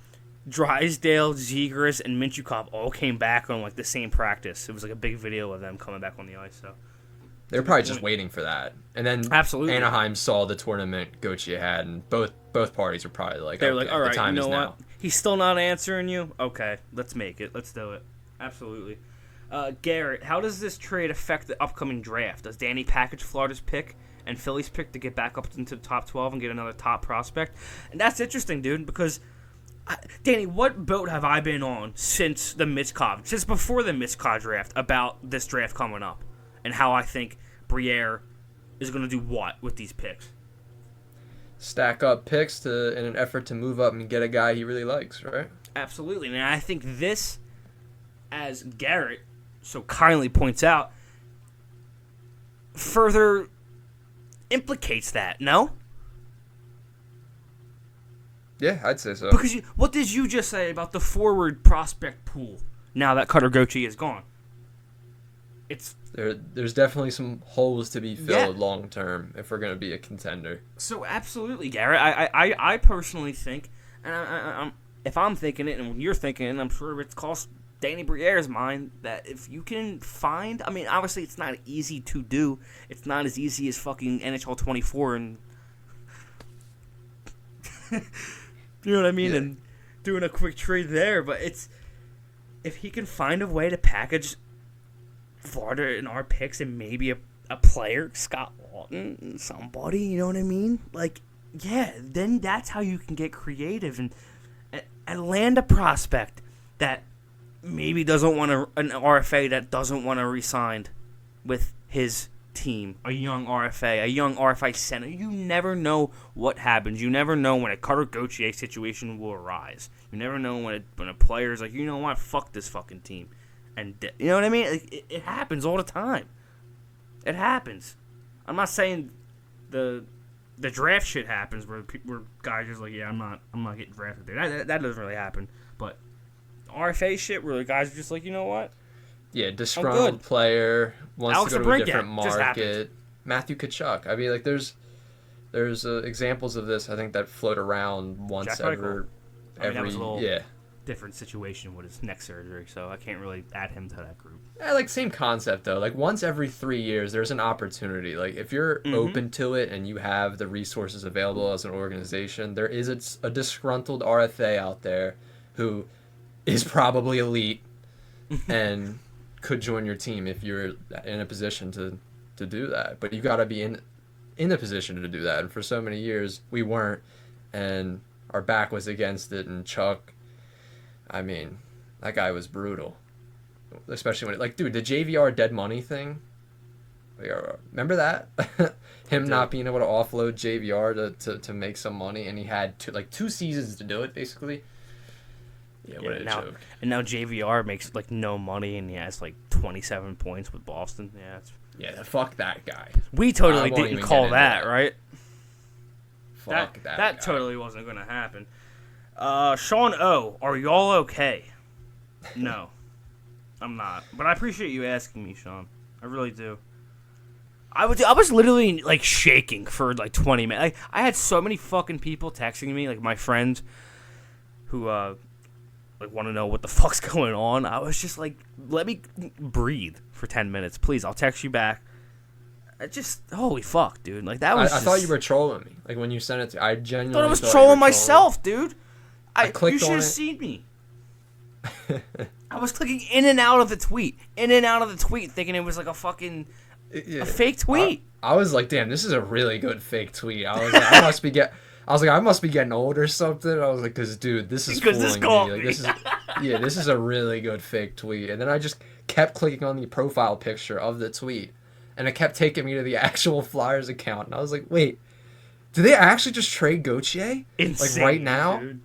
Drysdale, Zegras, and Minchukov all came back on like the same practice. It was like a big video of them coming back on the ice, so... They were probably just waiting for that. And then Absolutely. Anaheim saw the tournament Gauthier had, and both parties were probably like, They were okay, like, all right, the time you know is what? now. He's still not answering you? Okay, let's make it. Let's do it. Absolutely. Garrett, how does this trade affect the upcoming draft? Does Danny package Florida's pick and Philly's pick to get back up into the top 12 and get another top prospect? And that's interesting, dude, because... Danny, what boat have I been on since before the Mitzkov draft about this draft coming up? And how I think Briere is going to do what with these picks? Stack up picks in an effort to move up and get a guy he really likes, right? Absolutely. And I think this, as Garrett so kindly points out, further implicates that, no? Yeah, I'd say so. Because what did you just say about the forward prospect pool now that Cutter Gauthier is gone? There's definitely some holes to be filled long term if we're going to be a contender. So absolutely, Garrett. I personally think, and if I'm thinking it, and when you're thinking it, I'm sure it's crossed Danny Briere's mind that if you can find, I mean, obviously it's not easy to do. It's not as easy as fucking NHL 24 and you know what I mean, and doing a quick trade there. But it's if he can find a way to package Florida in our picks and maybe a player, Scott Walton, somebody, you know what I mean? Like, yeah, then that's how you can get creative and land a prospect that maybe doesn't want an RFA that doesn't want to re-sign with his team. A young RFA center. You never know what happens. You never know when a Cutter Gauthier situation will arise. You never know when a player's like, you know what, fuck this fucking team. And you know what I mean? It happens all the time. It happens. I'm not saying the draft shit happens where guys just like, yeah, I'm not getting drafted there. That doesn't really happen. But RFA shit where the guys are just like, you know what? Yeah, disgruntled player, wants Alex to go to a DeBrincat different just market. happened. Matthew Tkachuk. I mean, like, there's examples of this, I think, that float around once Jack every... Eichel. I mean, that was a little yeah. different situation with his neck surgery, so I can't really add him to that group. Yeah, like, same concept, though. Like, once every 3 years, there's an opportunity. Like, if you're open to it and you have the resources available as an organization, there is a disgruntled RFA out there who is probably elite and could join your team if you're in a position to do that. But you got to be in a position to do that. And for so many years, we weren't. And our back was against it. And Chuck, I mean, that guy was brutal. Especially when, like, dude, the JVR dead money thing. Remember that? Him not being able to offload JVR to make some money. And he had 2 seasons to do it, basically. Yeah, what a joke. And now JVR makes, like, no money, and he has, like, 27 points with Boston. Yeah, fuck that guy. We totally didn't call that, right? Fuck that That guy. totally wasn't going to happen. Sean O., are y'all okay? No, I'm not. But I appreciate you asking me, Sean. I really do. I was literally, like, shaking for, like, 20 minutes. Like, I had so many fucking people texting me, like, my friends who, like, want to know what the fuck's going on. I was just like, let me breathe for 10 minutes, please. I'll text you back. Holy fuck, dude. Like, that was I thought you were trolling me. Like, when you sent it to I genuinely thought I was thought trolling you were myself, dude. I clicked you should on have it. seen me. I was clicking in and out of the tweet. Thinking it was like a fucking a fake tweet. I was like, damn, this is a really good fake tweet. I was like, I must be getting old or something. I was like, because, dude, this is fooling me. Like, this is a really good fake tweet. And then I just kept clicking on the profile picture of the tweet, and it kept taking me to the actual Flyers account. And I was like, wait, did they actually just trade Gauthier? Insane, like, right now? Dude.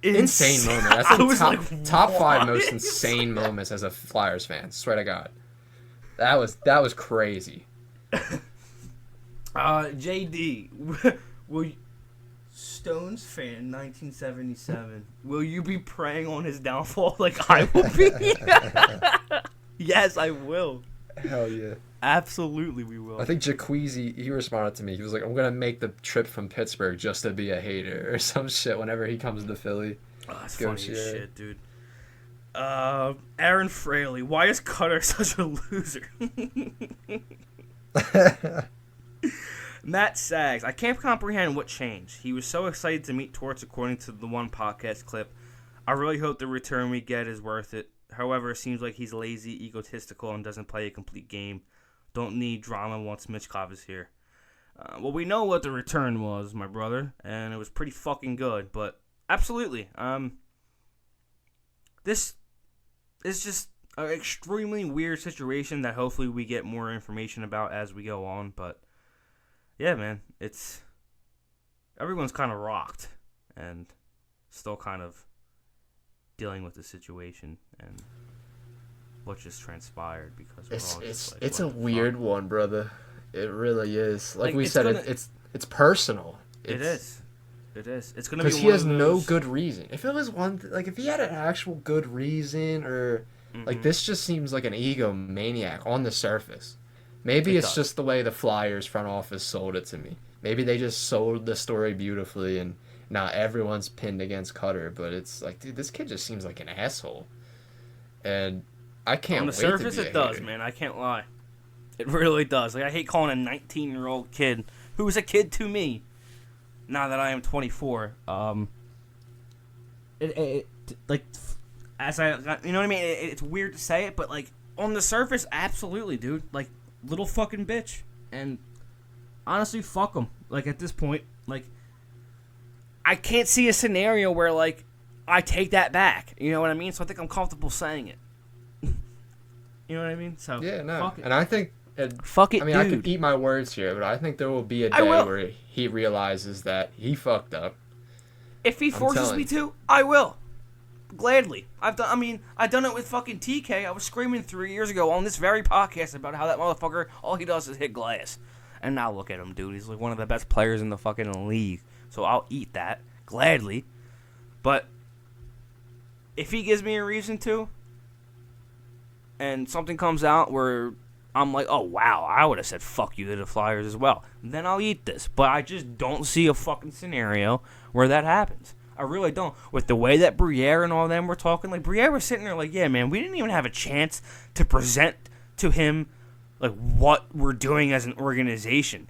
Insane moment. That's like top 5 most What? insane moments as a Flyers fan. Swear to God. That was crazy. JD, Stones fan 1977. Will you be preying on his downfall like I will be? Yes, I will. Hell yeah. Absolutely, we will. I think Jacqueezy, he responded to me. He was like, I'm going to make the trip from Pittsburgh just to be a hater or some shit whenever he comes to Philly. Oh, that's funny as shit, dude. Aaron Fraley, why is Cutter such a loser? Matt Sags, I can't comprehend what changed. He was so excited to meet Torts according to the one podcast clip. I really hope the return we get is worth it. However, it seems like he's lazy, egotistical, and doesn't play a complete game. Don't need drama once Mitchkov is here. Well, we know what the return was, my brother, and it was pretty fucking good. But absolutely, this is just an extremely weird situation that hopefully we get more information about as we go on. But yeah, man, everyone's kind of rocked and still kind of dealing with the situation and what just transpired because it's a weird one, brother. It really is. Like we said, it's personal. It is. It's gonna be because he has no good reason. If it was if he had an actual good reason, or like this just seems like an egomaniac on the surface. Maybe it's just the way the Flyers front office sold it to me. Maybe they just sold the story beautifully, and now everyone's pinned against Cutter. But it's like, dude, this kid just seems like an asshole, and I can't. On the surface, it does, man. I can't lie. It really does. Like, I hate calling a 19-year-old kid, who was a kid to me, now that I am 24. Like, as I, you know what I mean? It's weird to say it, but like on the surface, absolutely, dude. Like, little fucking bitch. And honestly, fuck him. Like, at this point, like, I can't see a scenario where like I take that back. You know what I mean? So I think I'm comfortable saying it. You know what I mean? So yeah, no. Fuck it. And I think fuck it, I mean, dude. I could eat my words here, but I think there will be a day where he realizes that he fucked up. If he forces me to, I will. Gladly. I've done it with fucking TK. I was screaming 3 years ago on this very podcast about how that motherfucker, all he does is hit glass. And now look at him, dude. He's like one of the best players in the fucking league. So I'll eat that gladly. But if he gives me a reason to, and something comes out where I'm like, oh, wow, I would have said fuck you to the Flyers as well, then I'll eat this. But I just don't see a fucking scenario where that happens. I really don't. With the way that Briere and all them were talking, like, Briere was sitting there like, yeah, man, we didn't even have a chance to present to him, like, what we're doing as an organization.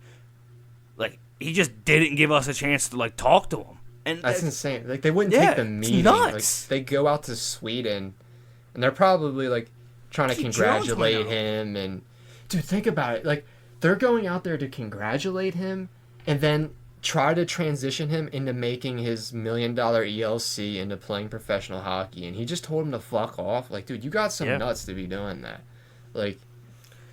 Like, he just didn't give us a chance to, like, talk to him. And that's insane. Like, they wouldn't take the meeting. It's nuts. Like, they go out to Sweden, and they're probably, like, trying to congratulate him. And, dude, think about it. Like, they're going out there to congratulate him, and then try to transition him into making his $1 million ELC into playing professional hockey, and he just told him to fuck off. Like, dude, you got some nuts to be doing that. Like,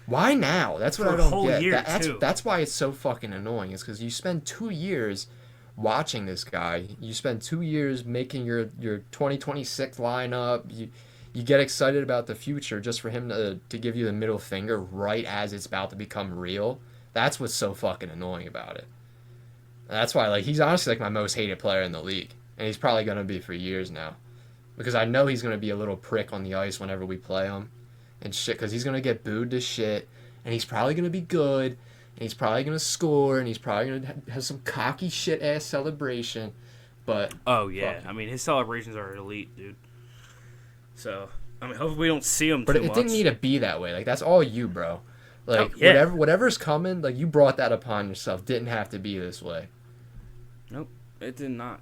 why now? That's what I don't get. That's why it's so fucking annoying. Is because you spend 2 years watching this guy. You spend 2 years making your 2026 lineup. You get excited about the future just for him to give you the middle finger right as it's about to become real. That's what's so fucking annoying about it. That's why, like, he's honestly, like, my most hated player in the league. And he's probably going to be for years now. Because I know he's going to be a little prick on the ice whenever we play him. And shit, because he's going to get booed to shit. And he's probably going to be good. And he's probably going to score. And he's probably going to have some cocky shit-ass celebration. But... oh, yeah. I mean, his celebrations are elite, dude. So, I mean, hopefully we don't see him too much. But it didn't need to be that way. Like, that's all you, bro. Like, whatever's coming, like, you brought that upon yourself. Didn't have to be this way. Nope, it did not.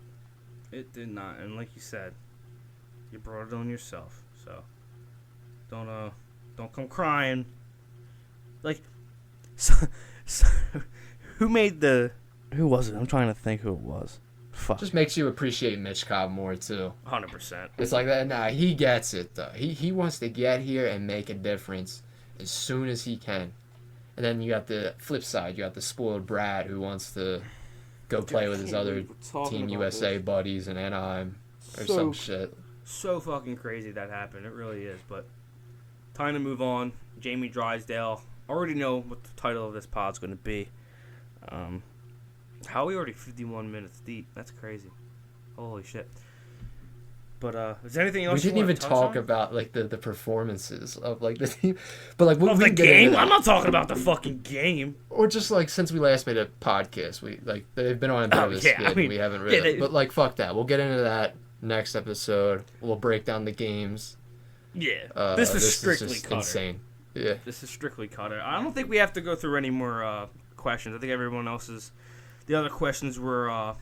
It did not. And like you said, you brought it on yourself. So don't come crying. Like, so who was it? I'm trying to think who it was. Fuck. Just makes you appreciate Mitch Cobb more too. 100%. It's like that. Nah, he gets it though. He wants to get here and make a difference as soon as he can. And then you got the flip side. You got the spoiled brat who wants to go play with his other Team USA buddies in Anaheim or some shit. So fucking crazy that happened. It really is. But time to move on. Jamie Drysdale. Already know what the title of this pod's going to be. How are we already 51 minutes deep? That's crazy. Holy shit. But is there anything else we didn't even talk about like the performances of like the team, but like of the game. I'm not talking about the fucking game. Or just like since we last made a podcast, we like they've been on a bit of a skid. I mean, we haven't really, but like fuck that. We'll get into that next episode. We'll break down the games. Yeah, this is strictly just Cutter. Insane. Yeah, this is strictly Cutter. I don't think we have to go through any more questions. I think everyone else's. The other questions were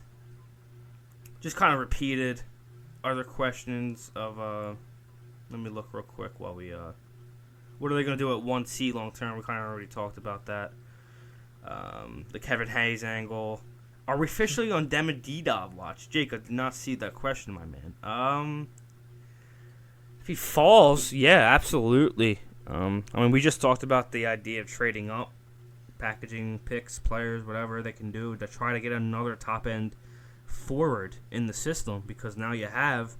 just kind of repeated. Other questions of let me look real quick while we what are they going to do at 1C long term? We kind of already talked about that. The Kevin Hayes angle. Are we officially on Demidov watch? Jake, I did not see that question, my man. If he falls, yeah, absolutely. I mean, we just talked about the idea of trading up, packaging picks, players, whatever they can do to try to get another top end forward in the system, because now you have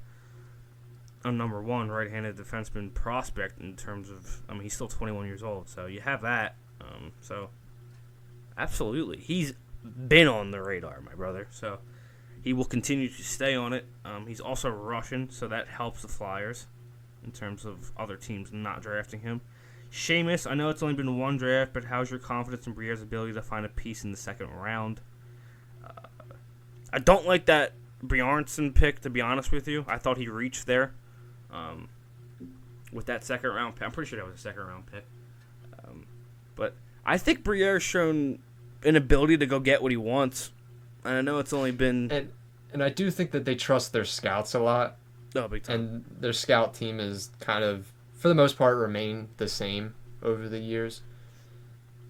a number one right-handed defenseman prospect in terms of, I mean, he's still 21 years old, so you have that. So absolutely, he's been on the radar, my brother. So he will continue to stay on it. He's also Russian, so that helps the Flyers in terms of other teams not drafting him. Seamus, I know it's only been one draft, but how's your confidence in Briere's ability to find a piece in the second round? I don't like that Bjornsson pick, to be honest with you. I thought he reached there with that second round pick. I'm pretty sure that was a second round pick. But I think Briere's shown an ability to go get what he wants. And I know it's only been... And I do think that they trust their scouts a lot. Oh, big time. And their scout team is kind of, for the most part, remained the same over the years.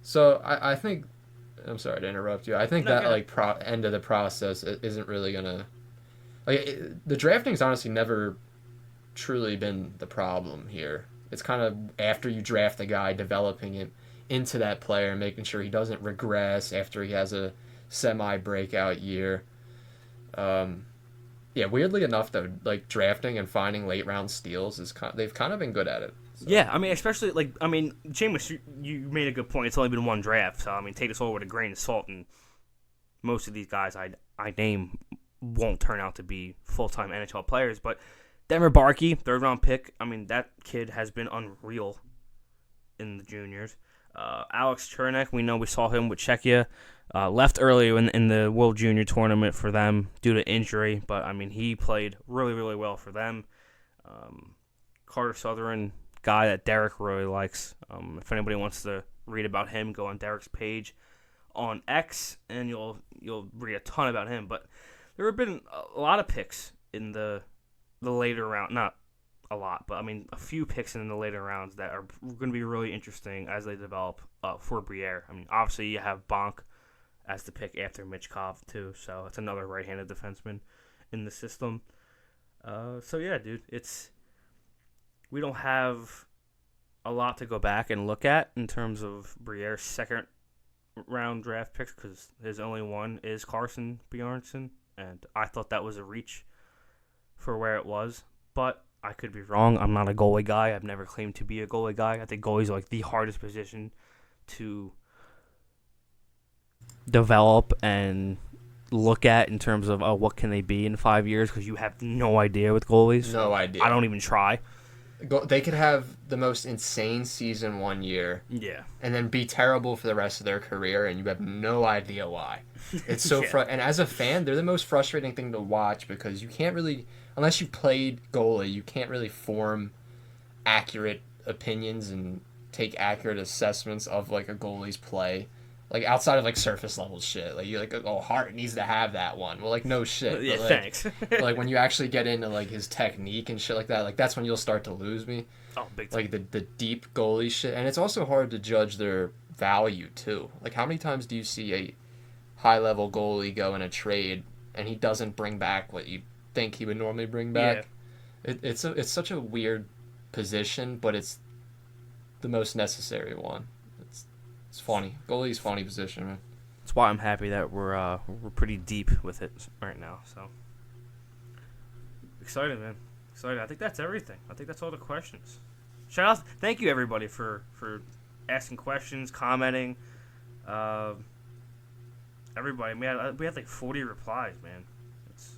So I think... I'm sorry to interrupt you. I think end of the process isn't really gonna the drafting's honestly never truly been the problem here. It's kind of after you draft the guy, developing him into that player and making sure he doesn't regress after he has a semi-breakout year. Weirdly enough though, like drafting and finding late round steals they've kind of been good at it. So. Yeah, I mean, especially, Jameis, you made a good point. It's only been one draft, so, I mean, take this all with a grain of salt, and most of these guys I name won't turn out to be full-time NHL players, but Denver Barkey, third-round pick, I mean, that kid has been unreal in the juniors. Alex Chernak, we saw him with Czechia. Left early in the World Junior Tournament for them due to injury, but I mean he played really, really well for them. Carter Sutherland, guy that Derek really likes. If anybody wants to read about him, go on Derek's page on X, and you'll read a ton about him. But there have been a lot of picks in the later round, not a lot, but I mean a few picks in the later rounds that are going to be really interesting as they develop for Briere. I mean, obviously you have Bonk as the pick after Michkov too, so it's another right-handed defenseman in the system. So yeah, dude, we don't have a lot to go back and look at in terms of Briere's second round draft picks because his only one is Carson Bjornsson, and I thought that was a reach for where it was, but I could be wrong. I'm not a goalie guy. I've never claimed to be a goalie guy. I think goalies are like the hardest position to develop and look at in terms of what can they be in 5 years because you have no idea with goalies. No idea. I don't even try. They could have the most insane season 1 year. Yeah. And then be terrible for the rest of their career, and you have no idea why. It's so and as a fan, they're the most frustrating thing to watch because you can't really, unless you played goalie, you can't really form accurate opinions and take accurate assessments of like a goalie's play. Like outside of like surface level shit, like you're like, oh, Hart needs to have that one. Well, like no shit. Yeah, but, thanks. Like when you actually get into like his technique and shit like that, like that's when you'll start to lose me. Oh, big time. Like the deep goalie shit, and it's also hard to judge their value too. Like how many times do you see a high level goalie go in a trade and he doesn't bring back what you think he would normally bring back? Yeah. It's such a weird position, but it's the most necessary one. It's funny. Goalie's funny position, man. That's why I'm happy that we're pretty deep with it right now. So excited, man. Excited. I think that's everything. I think that's all the questions. Shout out! Thank you everybody for asking questions, commenting. Everybody, we had like 40 replies, man. It's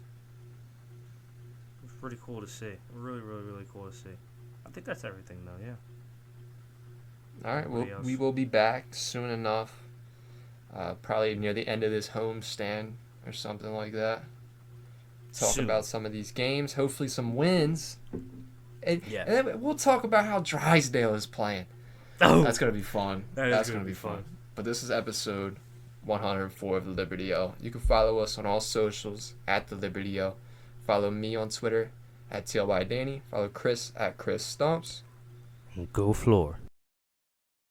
pretty cool to see. Really, really, really cool to see. I think that's everything, though. Yeah. All right, we will be back soon enough, probably near the end of this homestand or something like that. Talk about some of these games, hopefully some wins, and then we'll talk about how Drysdale is playing. Oh, that's gonna be fun. That's gonna be fun. But this is episode 104 of the Liberty O. You can follow us on all socials at the Liberty O. Follow me on Twitter at TLYDanny. Follow Chris at Chris Stumps. Go Floor.